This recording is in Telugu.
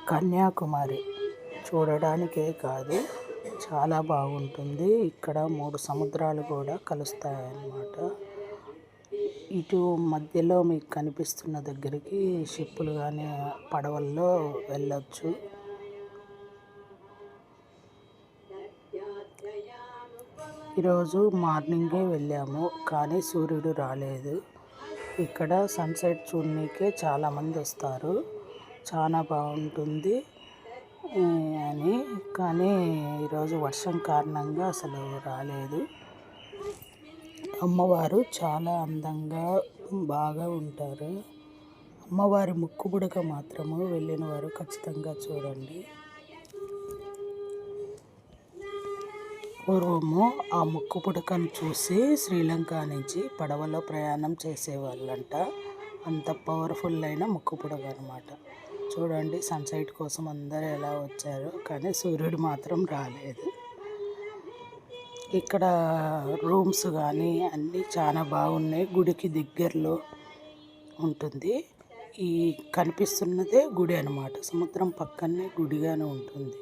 కన్యాకుమారి చూడడానికే కాదు, చాలా బాగుంటుంది. ఇక్కడ 3 సముద్రాలు కూడా కలుస్తాయన్నమాట. ఇటు మధ్యలో మీకు కనిపిస్తున్న దగ్గరికి షిప్పులు కానీ పడవల్లో వెళ్ళొచ్చు. ఈరోజు మార్నింగే వెళ్ళాము, కానీ సూర్యుడు రాలేదు. ఇక్కడ సన్సెట్ చూడనీకే చాలామంది వస్తారు, చాలా బాగుంటుంది అని. కానీ ఈరోజు వర్షం కారణంగా అసలు రాలేదు. అమ్మవారు చాలా అందంగా బాగా ఉంటారు. అమ్మవారి ముక్కు పుడక మాత్రము వెళ్ళిన వారు ఖచ్చితంగా చూడండి. పూర్వము ఆ ముక్కు పుడకను చూసి శ్రీలంక నుంచి పడవలో ప్రయాణం చేసేవాళ్ళంట. అంత పవర్ఫుల్ అయిన ముక్కు పుడక అనమాట. చూడండి సన్సెట్ కోసం అందరూ ఎలా వచ్చారో, కానీ సూర్యుడు మాత్రం రాలేదు. ఇక్కడ రూమ్స్ కానీ అన్నీ చాలా బాగున్నాయి. గుడికి దగ్గరలో ఉంటుంది. ఈ కనిపిస్తున్నదే గుడి అనమాట. సముద్రం పక్కనే గుడిగానే ఉంటుంది.